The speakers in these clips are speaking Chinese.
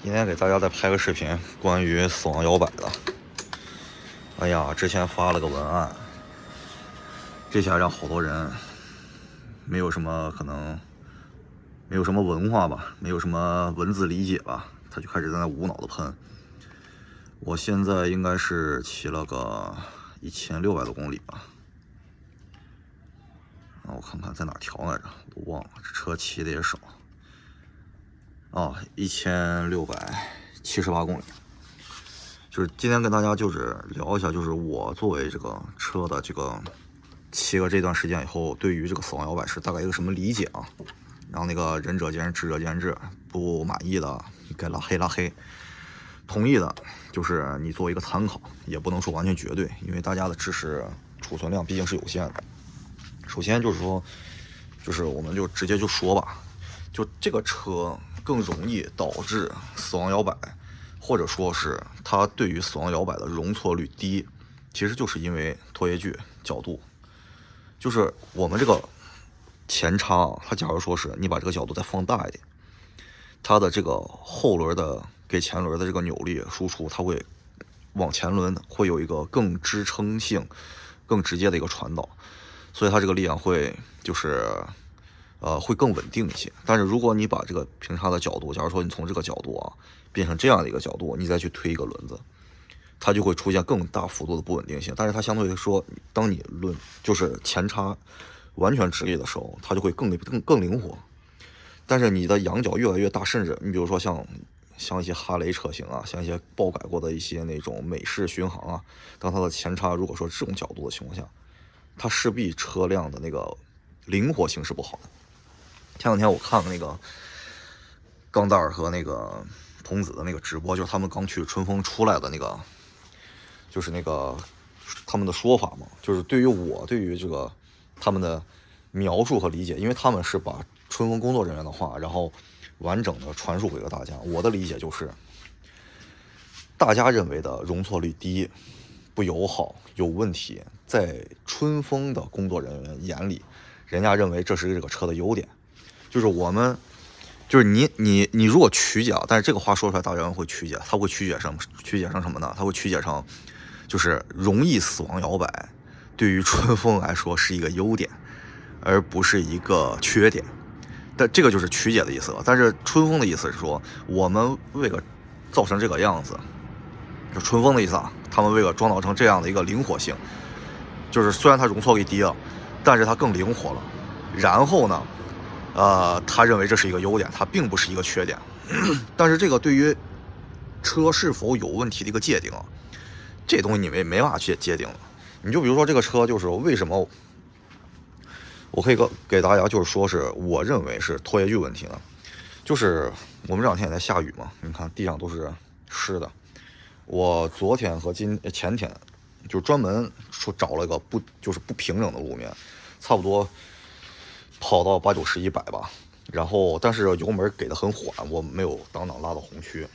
今天给大家再拍个视频，关于死亡摇摆的。哎呀，之前发了个文案，这下让好多人没有什么可能，没有什么文化吧，没有什么文字理解吧，他就开始在那无脑的喷。我现在应该是骑了个1600多公里吧。我看看在哪调来着，都忘了，这车骑的也少。1678公里。就是今天跟大家就是聊一下，就是我作为这个车的这个骑了这段时间以后，对于这个死亡摇摆是大概一个什么理解啊？然后那个仁者见仁，智者见智，不满意的你该拉黑拉黑，同意的就是你作为一个参考，也不能说完全绝对，因为大家的知识储存量毕竟是有限的。首先就是说，就是我们就直接就说吧，就这个车更容易导致死亡摇摆，或者说是它对于死亡摇摆的容错率低，其实就是因为拖曳距角度。就是我们这个前叉啊，它假如说是你把这个角度再放大一点，它的这个后轮的给前轮的这个扭力输出，它会往前轮会有一个更支撑性、更直接的一个传导，所以它这个力量会就是会更稳定一些。但是如果你把这个平叉的角度，假如说你从这个角度啊变成这样的一个角度，你再去推一个轮子，它就会出现更大幅度的不稳定性。但是它相对来说，当你就是前叉完全直立的时候，它就会更灵活。但是你的仰角越来越大，甚至你比如说像一些哈雷车型啊，像一些爆改过的一些那种美式巡航啊，当它的前叉如果说这种角度的情况下，它势必车辆的那个灵活性是不好的。前两天我看了那个钢蛋儿和那个童子的那个直播，就是他们刚去春风出来的那个，就是那个他们的说法嘛，就是对于这个他们的描述和理解，因为他们是把春风工作人员的话，然后完整的传输给了大家。我的理解就是，大家认为的容错率低、不友好、有问题，在春风的工作人员眼里，人家认为这是这个车的优点。就是我们，就是你如果曲解，但是这个话说出来，大家会曲解，他会曲解成什么呢？他会曲解成，就是容易死亡摇摆，对于春风来说是一个优点，而不是一个缺点。但这个就是曲解的意思了。但是春风的意思是说，我们为了造成这个样子，就春风的意思啊，他们为了装造成这样的一个灵活性，就是虽然它容错率低了，但是它更灵活了。然后呢，他认为这是一个优点，它并不是一个缺点。但是这个对于车是否有问题的一个界定啊，这东西你没法去界定了。你就比如说这个车，就是为什么我可以给大家就是说是我认为是拖曳距问题呢？就是我们这两天也在下雨嘛，你看地上都是湿的。我昨天和前天就专门说找了个不平整的路面，差不多跑到80、90、100吧，然后但是油门给的很缓，我没有当拉到红区，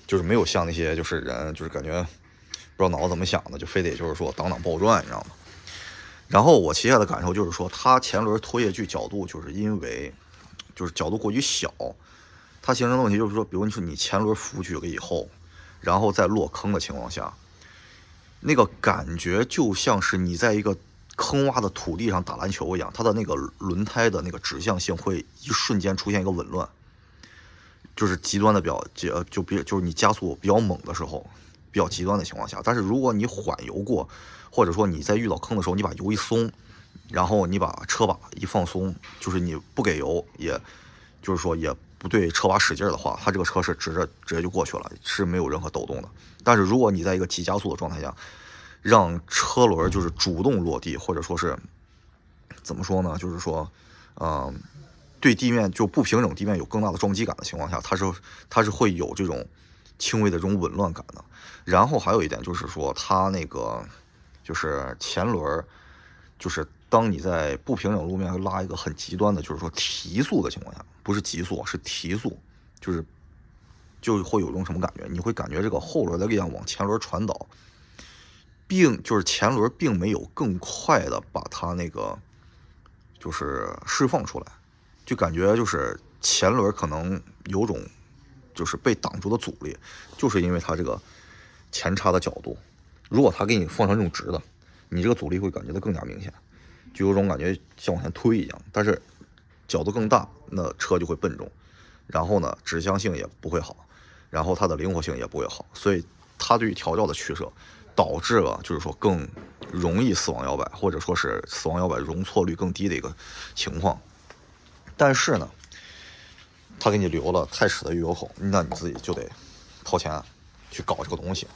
就是没有像那些就是人就是感觉不知道脑子怎么想的，就非得就是说当暴转，你知道吗？然后我骑下的感受就是说，它前轮拖曳距角度就是因为就是角度过于小，它形成的问题就是说，比如你前轮浮举了以后，然后在落坑的情况下，那个感觉就像是你在一个坑洼的土地上打篮球一样，它的那个轮胎的那个指向性会一瞬间出现一个紊乱，就是极端的就是你加速比较猛的时候，比较极端的情况下。但是如果你缓油过，或者说你在遇到坑的时候，你把油一松，然后你把车把一放松，就是你不给油，也就是说也不对车把使劲的话，它这个车是直接就过去了，是没有任何抖动的。但是如果你在一个急加速的状态下，让车轮就是主动落地，或者说是怎么说呢？就是说，对地面就不平整地面有更大的撞击感的情况下，它是会有这种轻微的这种紊乱感的。然后还有一点就是说，它那个就是前轮，就是当你在不平整路面拉一个很极端的，就是说提速的情况下，不是急速，是提速，就会有一种什么感觉？你会感觉这个后轮的力量往前轮传导，就是前轮并没有更快的把它那个就是释放出来，就感觉就是前轮可能有种就是被挡住的阻力，就是因为它这个前叉的角度。如果它给你放成这种直的，你这个阻力会感觉到更加明显，就有种感觉像往前推一样。但是角度更大，那车就会笨重，然后呢，指向性也不会好，然后它的灵活性也不会好，所以它对于调教的取舍，导致了就是说更容易死亡摇摆，或者说是死亡摇摆容错率更低的一个情况。但是呢，他给你留了太齿的预油口，那你自己就得掏钱去搞这个东西。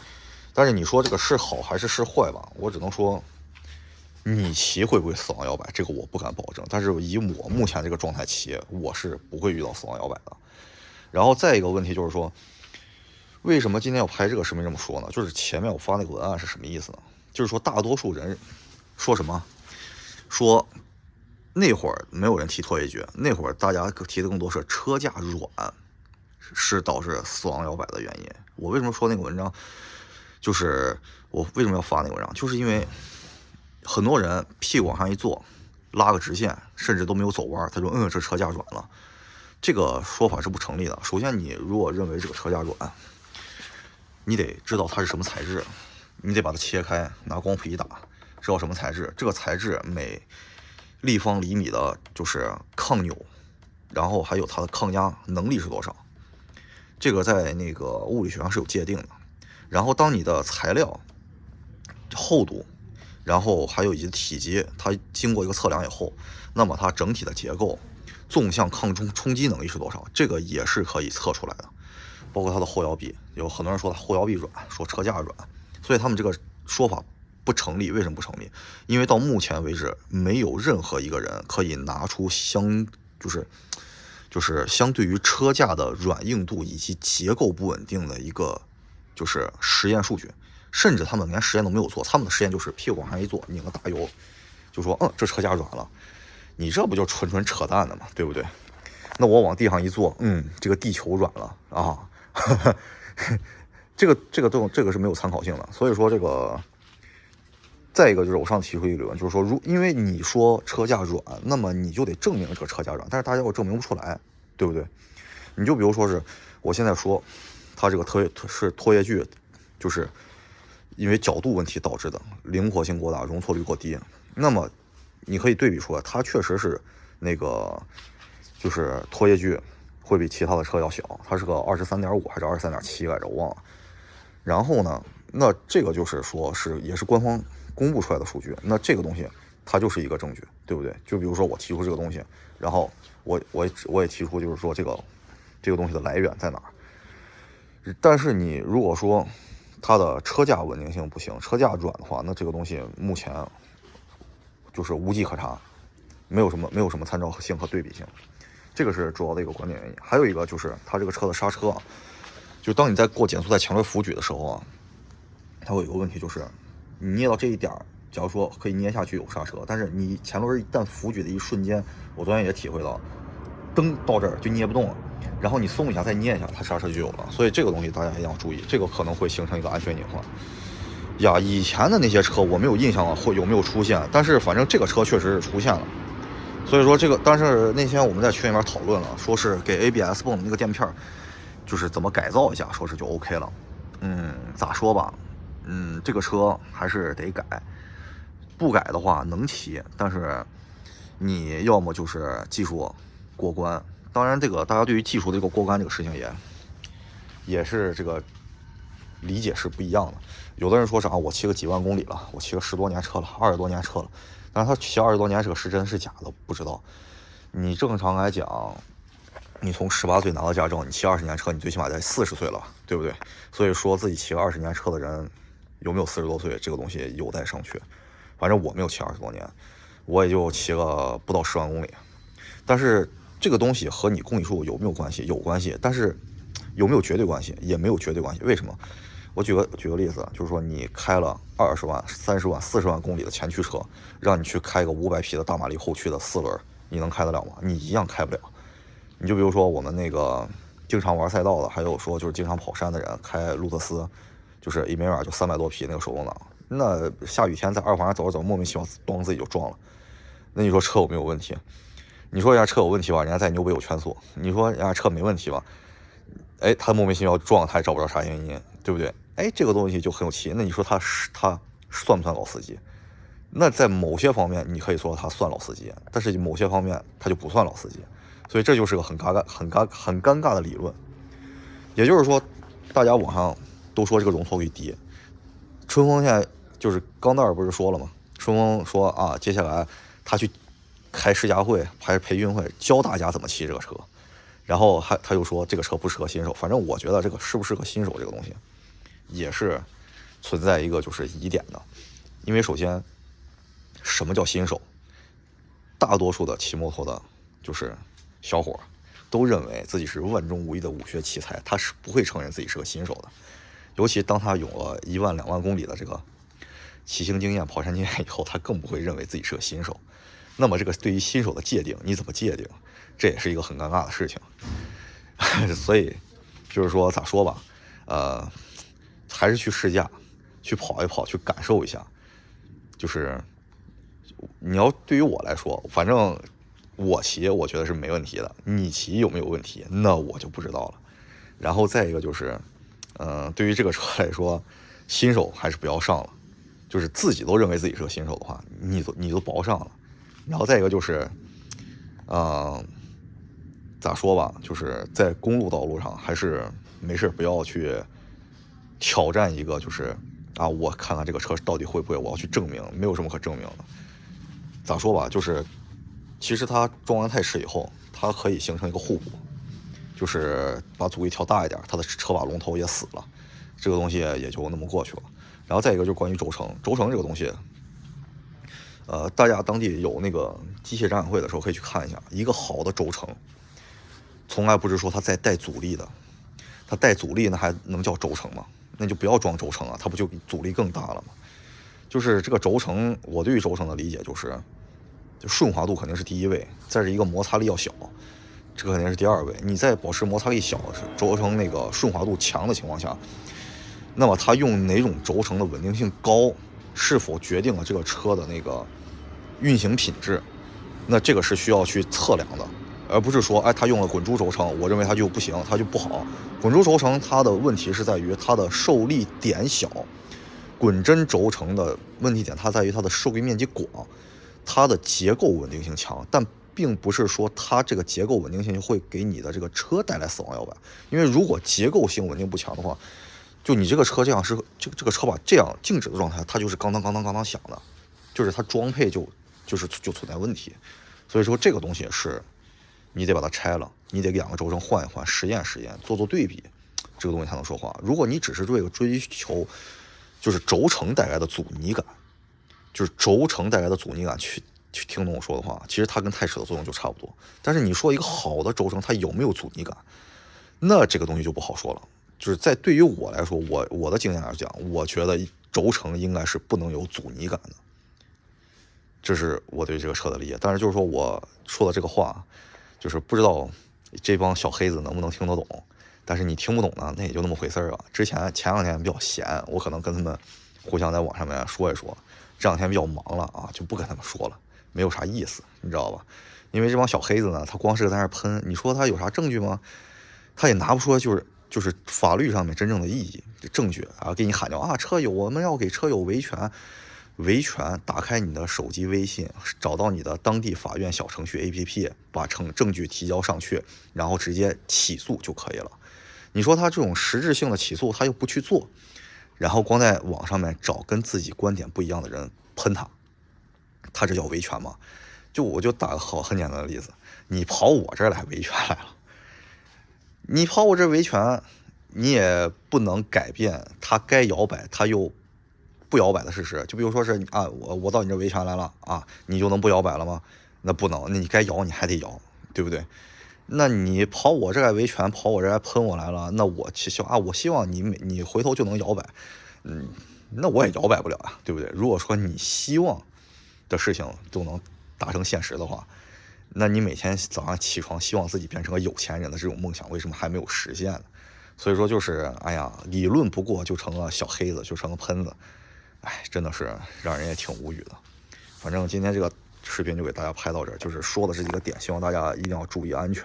但是你说这个是好还是坏吧，我只能说你骑会不会死亡摇摆，这个我不敢保证。但是以我目前这个状态骑，我是不会遇到死亡摇摆的。然后再一个问题就是说，为什么今天要拍这个视频这么说呢？就是前面我发那个文案是什么意思呢？就是说大多数人说什么，说那会儿没有人提拖曳距，那会儿大家提的更多是车架软是导致死亡摇摆的原因。我为什么说那个文章，就是我为什么要发那个文章，就是因为很多人屁股往上一坐，拉个直线，甚至都没有走弯，他说这车架软了，这个说法是不成立的。首先你如果认为这个车架软，你得知道它是什么材质，你得把它切开，拿光谱一打，知道什么材质，这个材质每立方厘米的就是抗扭，然后还有它的抗压能力是多少，这个在那个物理学上是有界定的。然后当你的材料厚度，然后还有以及体积，它经过一个测量以后，那么它整体的结构纵向抗冲击能力是多少，这个也是可以测出来的。包括它的后摇臂，有很多人说它后摇臂软，说车架软，所以他们这个说法不成立。为什么不成立？因为到目前为止，没有任何一个人可以拿出就是相对于车架的软硬度以及结构不稳定的一个就是实验数据，甚至他们连实验都没有做，他们的实验就是屁股往上一坐，拧个大油，就说这车架软了，你这不就纯扯淡的嘛，对不对？那我往地上一坐，这个地球软了啊，这个是没有参考性的。所以说这个，再一个就是我上次提出一个理论，就是说因为你说车架软，那么你就得证明这个车架软，但是大家又证明不出来，对不对？你就比如说是我现在说它这个拖曳距，就是因为角度问题导致的，灵活性过大，容错率过低，那么你可以对比出来，它确实是那个就是拖曳距会比其他的车要小，它是个23.5还是23.7来着，我忘了。然后呢，那这个就是说也是官方公布出来的数据，那这个东西它就是一个证据，对不对？就比如说我提出这个东西，然后我也提出就是说这个东西的来源在哪儿。但是你如果说它的车架稳定性不行，车架软的话，那这个东西目前就是无迹可查，没有什么参照性和对比性，这个是主要的一个关键原因。还有一个就是它这个车的刹车，就当你在过减速带强烈扶举的时候啊，它会有一个问题，就是你捏到这一点，假如说可以捏下去有刹车，但是你前轮一旦扶举的一瞬间，我昨天也体会到，蹬到这儿就捏不动了，然后你松一下再捏一下，它刹车就有了。所以这个东西大家一定要注意，这个可能会形成一个安全隐患。呀，以前的那些车我没有印象了，有没有出现？但是反正这个车确实是出现了。所以说这个，但是那天我们在群里面讨论了，说是给 ABS 泵的那个垫片，就是怎么改造一下，说是就 OK 了。咋说吧，这个车还是得改，不改的话能骑，但是你要么就是技术过关。当然，这个大家对于技术的这个过关这个事情也是这个理解是不一样的。有的人说是我骑个几万公里了，我骑个10多年车了，20多年车了，但是他骑20多年这个是真是假的不知道。你正常来讲，你从18岁拿到驾照，你骑20年车，你最起码在40岁了，对不对？所以说自己骑个20年车的人有没有40多岁，这个东西有待商榷。反正我没有骑20多年，我也就骑个不到10万公里。但是这个东西和你公里数有没有关系？有关系，但是有没有绝对关系？也没有绝对关系。为什么？我举个例子，就是说你开了20万、30万、40万公里的前驱车，让你去开个500匹的大马力后驱的4轮，你能开得了吗？你一样开不了。你就比如说我们那个经常玩赛道的，还有说就是经常跑山的人开路特斯，就是一没晚就300多匹那个手动挡，那下雨天在二环上走着走，莫名其妙咣自己就撞了。那你说车有没有问题？你说人家车有问题吧，人家在纽北有圈速；你说人家车没问题吧，哎，他莫名其妙撞他也找不着啥原因，对不对？哎，这个东西就很有奇。那你说他算不算老司机？那在某些方面你可以说他算老司机，但是某些方面他就不算老司机，所以这就是个很尴尬的理论。也就是说，大家网上都说这个容错率低，春风现在就是刚那儿不是说了吗？春风说啊，接下来他去开试驾会还是培训会，教大家怎么骑这个车。然后他又说这个车不适合新手，反正我觉得这个适不适合新手这个东西，也是存在一个就是疑点的。因为首先，什么叫新手？大多数的骑摩托的，就是小伙都认为自己是万中无一的武学奇才，他是不会承认自己是个新手的。尤其当他有了1万2万公里的这个骑行经验、跑山经验以后，他更不会认为自己是个新手。那么这个对于新手的界定，你怎么界定？这也是一个很尴尬的事情。所以就是说咋说吧，还是去试驾，去跑一跑，去感受一下。就是你要对于我来说，反正我骑我觉得是没问题的，你骑有没有问题，那我就不知道了。然后再一个就是，对于这个车来说，新手还是不要上了。就是自己都认为自己是个新手的话，你都不要上了。然后再一个就是，咋说吧，就是在公路道路上还是没事不要去挑战一个，就是啊，我看看这个车到底会不会，我要去证明，没有什么可证明的。咋说吧，就是其实它装完钛齿以后，它可以形成一个互补，就是把阻力调大一点，它的车把龙头也死了，这个东西也就那么过去了。然后再一个就是关于轴承这个东西，大家当地有那个机械展览会的时候可以去看一下，一个好的轴承，从来不是说它在带阻力的，它带阻力那还能叫轴承吗？那就不要装轴承啊，它不就阻力更大了吗？就是这个轴承，我对于轴承的理解就是，就顺滑度肯定是第一位，再是一个摩擦力要小，这个肯定是第二位。你在保持摩擦力小、轴承那个顺滑度强的情况下，那么它用哪种轴承的稳定性高，是否决定了这个车的那个运行品质？那这个是需要去测量的，而不是说，哎，它用了滚珠轴承，我认为它就不行，它就不好。滚珠轴承它的问题是在于它的受力点小，滚针轴承的问题点它在于它的受力面积广，它的结构稳定性强，但并不是说它这个结构稳定性会给你的这个车带来死亡摇摆。因为如果结构性稳定不强的话，就你这个车这样是这个车把这样静止的状态，它就是刚当响的，就是它装配就存在问题。所以说这个东西是你得把它拆了，你得两个轴承换一换，实验做对比，这个东西才能说话。如果你只是这个追求就是轴承带来的阻尼感，就是轴承带来的阻尼感去听懂我说的话，其实它跟钛齿的作用就差不多。但是你说一个好的轴承它有没有阻尼感，那这个东西就不好说了。就是在对于我来说，我的经验来讲，我觉得轴承应该是不能有阻尼感的，这是我对这个车的理解。但是就是说我说的这个话，就是不知道这帮小黑子能不能听得懂。但是你听不懂呢，那也就那么回事儿啊。前两天比较闲，我可能跟他们互相在网上面说一说。这两天比较忙了啊，就不跟他们说了，没有啥意思，你知道吧？因为这帮小黑子呢，他光是在那喷，你说他有啥证据吗？他也拿不出就是法律上面真正的意义证据啊，给你喊叫啊，车友，我们要给车友维权。打开你的手机微信，找到你的当地法院小程序 APP， 把证据提交上去，然后直接起诉就可以了。你说他这种实质性的起诉他又不去做，然后光在网上面找跟自己观点不一样的人喷他这叫维权吗？我就打个很简单的例子，你跑我这儿来维权来了，你跑我这维权，你也不能改变他该摇摆他又不摇摆的事实。就比如说是啊，我到你这维权来了啊，你就能不摇摆了吗？那不能，那你该摇你还得摇，对不对？那你跑我这来维权，跑我这来喷我来了，那我希望你回头就能摇摆，那我也摇摆不了啊，对不对？如果说你希望的事情都能达成现实的话，那你每天早上起床希望自己变成个有钱人的这种梦想，为什么还没有实现呢？所以说就是，哎呀，理论不过就成了小黑子，就成了喷子，哎，真的是让人也挺无语的。反正今天这个视频就给大家拍到这儿，就是说的这几个点，希望大家一定要注意安全。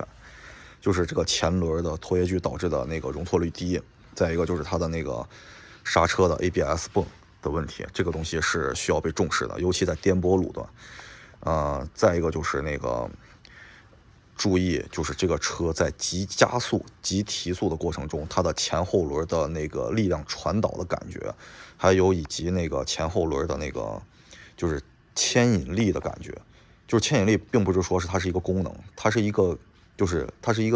就是这个前轮的拖曳距导致的那个容错率低，再一个就是它的那个刹车的 ABS 泵的问题，这个东西是需要被重视的，尤其在颠簸路段。再一个就是那个注意，就是这个车在急加速、急提速的过程中，它的前后轮的那个力量传导的感觉，还有以及那个前后轮的那个就是牵引力的感觉。就是牵引力并不是说它是一个功能，它是一个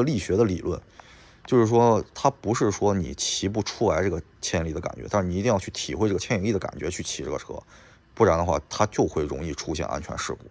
力学的理论。就是说，它不是说你骑不出来这个牵引力的感觉，但是你一定要去体会这个牵引力的感觉去骑这个车，不然的话，它就会容易出现安全事故。